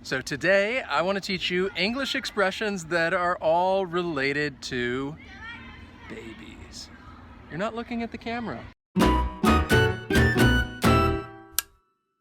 So today I want to teach you English expressions that are all related to babies. You're not looking at the camera.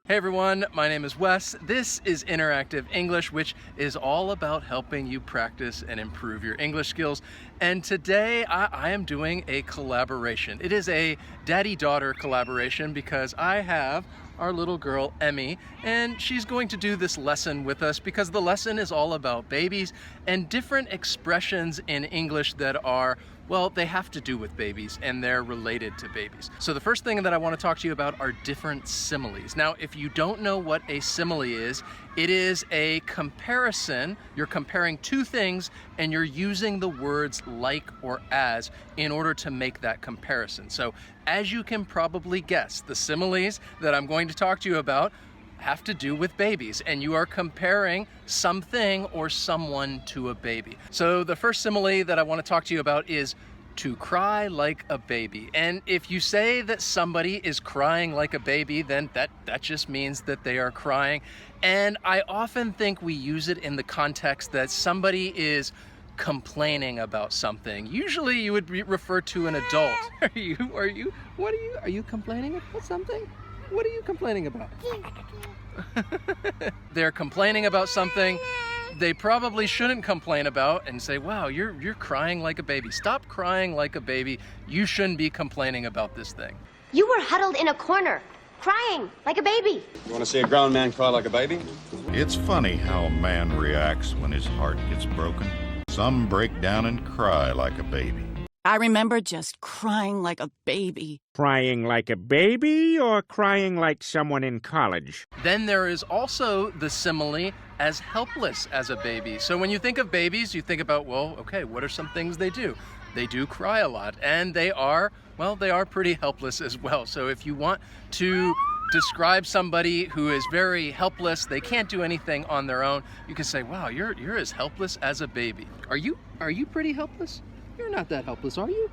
Hey everyone, my name is Wes. This is Interactive English, which is all about helping you practice and improve your English skills. And today I am doing a collaboration. It is a daddy-daughter collaboration because I have our little girl, Emmy, and she's going to do this lesson with us because the lesson is all about babies and different expressions in English that are, well, they have to do with babies and they're related to babies. So the first thing that I want to talk to you about are different similes. Now, if you don't know what a simile is, it is a comparison. You're comparing two things and you're using the words like or as in order to make that comparison. So as you can probably guess, the similes that I'm going to talk to you about have to do with babies, and you are comparing something or someone to a baby. So the first simile that I want to talk to you about is to cry like a baby. And if you say that somebody is crying like a baby, then that just means that they are crying. And I often think we use it in the context that somebody is complaining about something. Usually you would refer to an adult. Are you complaining about something? What are you complaining about? They're complaining about something they probably shouldn't complain about and say, wow, you're crying like a baby. Stop crying like a baby. You shouldn't be complaining about this thing. You were huddled in a corner, crying like a baby. You want to see a grown man cry like a baby? It's funny how a man reacts when his heart gets broken. Some break down and cry like a baby. I remember just crying like a baby. Crying like a baby or crying like someone in college? Then there is also the simile as helpless as a baby. So when you think of babies, you think about, well, okay, what are some things they do? They do cry a lot, and they are pretty helpless as well. So if you want to describe somebody who is very helpless, they can't do anything on their own, you can say, wow, you're as helpless as a baby. Are you pretty helpless? You're not that helpless, are you?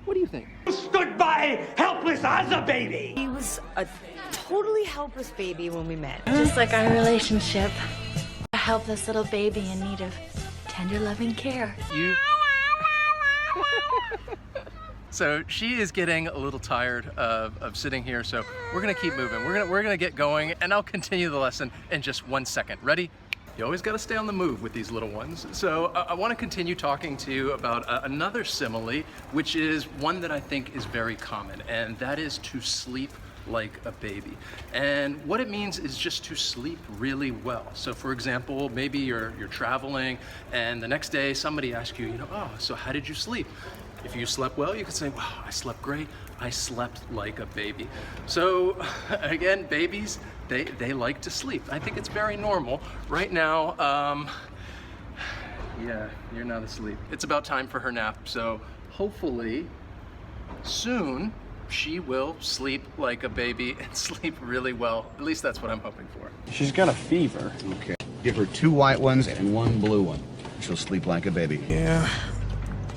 What do you think? Stood by helpless as a baby. He was a totally helpless baby when we met. Just like our relationship. A helpless little baby in need of tender, loving care. So she is getting a little tired of sitting here, so we're gonna keep moving. We're gonna get going, and I'll continue the lesson in just 1 second. Ready? You always got to stay on the move with these little ones. So I want to continue talking to you about another simile, which is one that I think is very common, and that is to sleep like a baby. And what it means is just to sleep really well. So for example, maybe you're traveling, and the next day somebody asks you, oh, so how did you sleep? If you slept well, you could say, wow, I slept great. I slept like a baby. So again, babies, they like to sleep. I think it's very normal. Right now, yeah, you're not asleep. It's about time for her nap. So hopefully soon she will sleep like a baby and sleep really well. At least that's what I'm hoping for. She's got a fever. Okay. Give her 2 white ones and 1 blue one. She'll sleep like a baby. Yeah,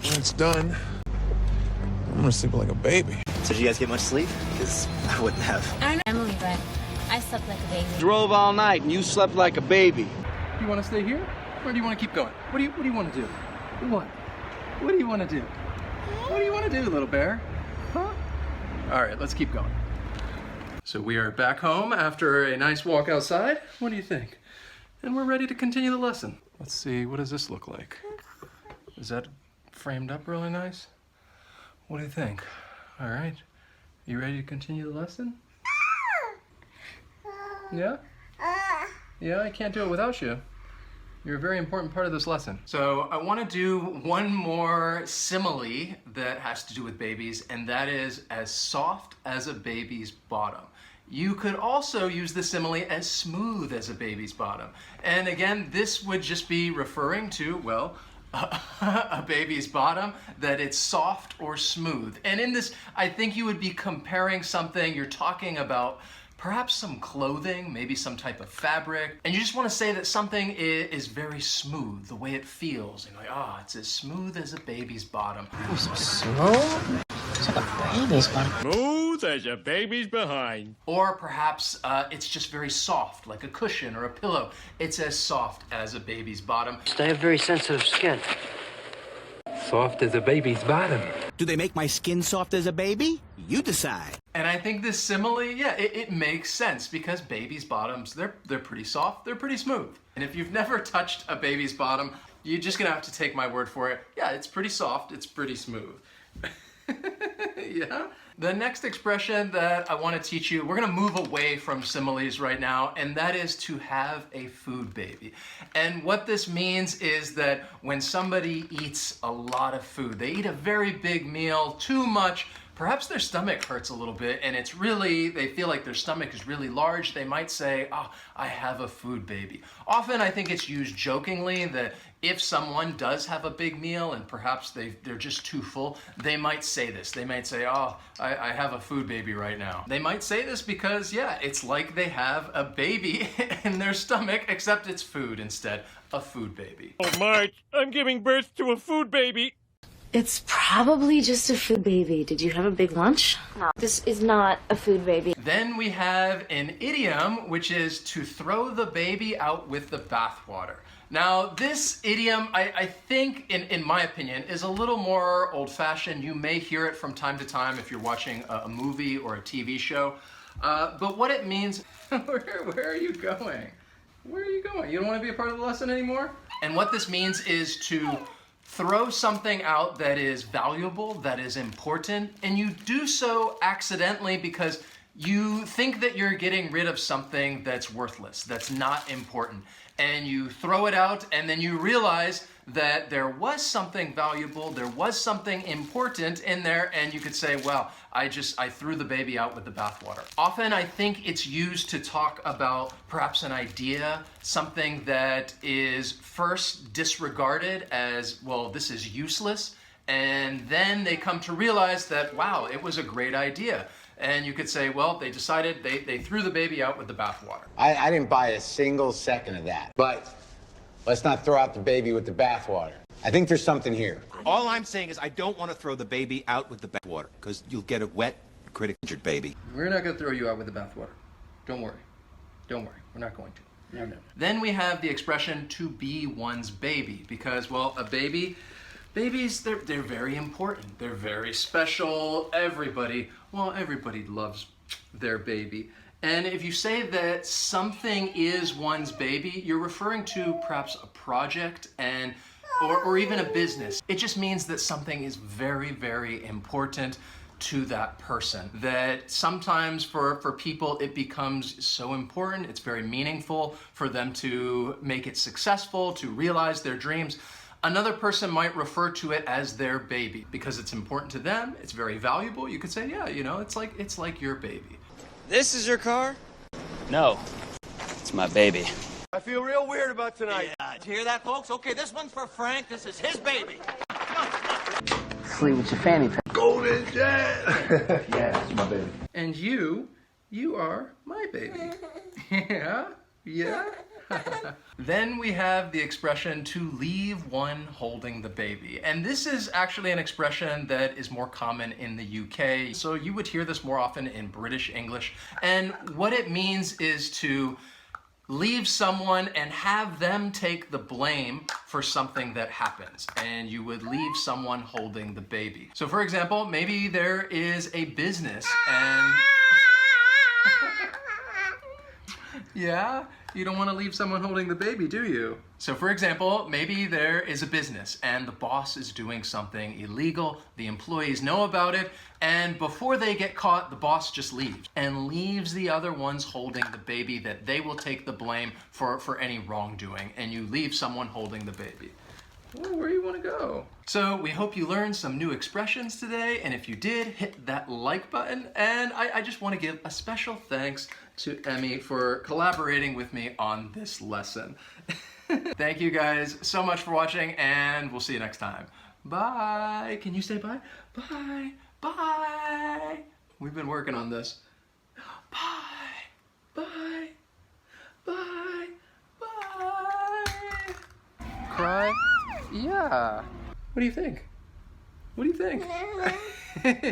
when it's done, I'm gonna sleep like a baby. So did you guys get much sleep? Because I wouldn't have. I'm Emily, but I slept like a baby. Drove all night and you slept like a baby. Do you want to stay here, or do you want to keep going? What do you want to do? What do you want to do? What do you want to do, little bear? Huh? All right, let's keep going. So we are back home after a nice walk outside. What do you think? And we're ready to continue the lesson. Let's see, what does this look like? Is that framed up really nice? What do you think? All right, you ready to continue the lesson? Yeah? Yeah, I can't do it without you. You're a very important part of this lesson. So I want to do one more simile that has to do with babies, and that is as soft as a baby's bottom. You could also use the simile as smooth as a baby's bottom. And again, this would just be referring to, well, a baby's bottom, that it's soft or smooth. And in this, I think you would be comparing something, you're talking about perhaps some clothing, maybe some type of fabric, and you just want to say that something is very smooth, the way it feels. And you're like, it's as smooth as a baby's bottom. Smooth? It's like a baby's bottom. Smooth as a baby's behind. Or perhaps it's just very soft, like a cushion or a pillow. It's as soft as a baby's bottom. I have very sensitive skin. Soft as a baby's bottom. Do they make my skin soft as a baby? You decide. And I think this simile, yeah, it makes sense because babies' bottoms, they're pretty soft, they're pretty smooth. And if you've never touched a baby's bottom, you're just gonna have to take my word for it. Yeah, it's pretty soft, it's pretty smooth. Yeah? The next expression that I want to teach you, we're going to move away from similes right now, and that is to have a food baby. And what this means is that when somebody eats a lot of food, they eat a very big meal, too much, perhaps their stomach hurts a little bit and it's really, they feel like their stomach is really large, they might say, oh, I have a food baby. Often I think it's used jokingly that if someone does have a big meal and perhaps they're just too full, they might say this. They might say, oh, I have a food baby right now. They might say this because, yeah, it's like they have a baby in their stomach, except it's food instead, a food baby. Oh, Marge, I'm giving birth to a food baby. It's probably just a food baby. Did you have a big lunch? No, this is not a food baby. Then we have an idiom, which is to throw the baby out with the bathwater. Now, this idiom, I think, in my opinion, is a little more old-fashioned. You may hear it from time to time if you're watching a movie or a TV show. But what it means, where are you going? Where are you going? You don't want to be a part of the lesson anymore? And what this means is to throw something out that is valuable, that is important, and you do so accidentally because you think that you're getting rid of something that's worthless, that's not important. And you throw it out and then you realize that there was something valuable, there was something important in there, and you could say, well, I threw the baby out with the bathwater. Often I think it's used to talk about perhaps an idea, something that is first disregarded as, well, this is useless, and then they come to realize that, wow, it was a great idea. And you could say, well, they decided they threw the baby out with the bathwater. I didn't buy a single second of that. But let's not throw out the baby with the bathwater. I think there's something here. All I'm saying is I don't want to throw the baby out with the bathwater because you'll get a wet, critically injured baby. We're not going to throw you out with the bathwater. Don't worry. Don't worry. We're not going to. No. Then we have the expression to be one's baby because, well, a baby... Babies, they're very important. They're very special. Everybody loves their baby. And if you say that something is one's baby, you're referring to perhaps a project or even a business. It just means that something is very, very important to that person. That sometimes for people it becomes so important, it's very meaningful for them to make it successful, to realize their dreams. Another person might refer to it as their baby because it's important to them, it's very valuable. You could say, yeah, you know, it's like your baby. This is your car? No, it's my baby. I feel real weird about tonight. Yeah, did you hear that, folks? Okay, this one's for Frank. This is his baby. Sleep with your fanny pack. Golden Dad! Yeah, it's my baby. And you are my baby. Yeah. Then we have the expression to leave one holding the baby. And this is actually an expression that is more common in the UK. So you would hear this more often in British English. And what it means is to leave someone and have them take the blame for something that happens. And you would leave someone holding the baby. So for example, maybe there is a business and... Yeah? You don't want to leave someone holding the baby, do you? So for example, maybe there is a business and the boss is doing something illegal, the employees know about it, and before they get caught, the boss just leaves and leaves the other ones holding the baby that they will take the blame for any wrongdoing, and you leave someone holding the baby. Well, where do you want to go? So we hope you learned some new expressions today, and if you did, hit that like button. And I just want to give a special thanks to Emmy for collaborating with me on this lesson. Thank you guys so much for watching, and we'll see you next time. Bye. Can you say bye? Bye. Bye. We've been working on this. Bye. Bye. Bye. Bye. Cry? Yeah. What do you think? What do you think?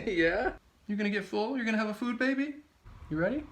Yeah? You gonna get full? You're gonna have a food baby? You ready?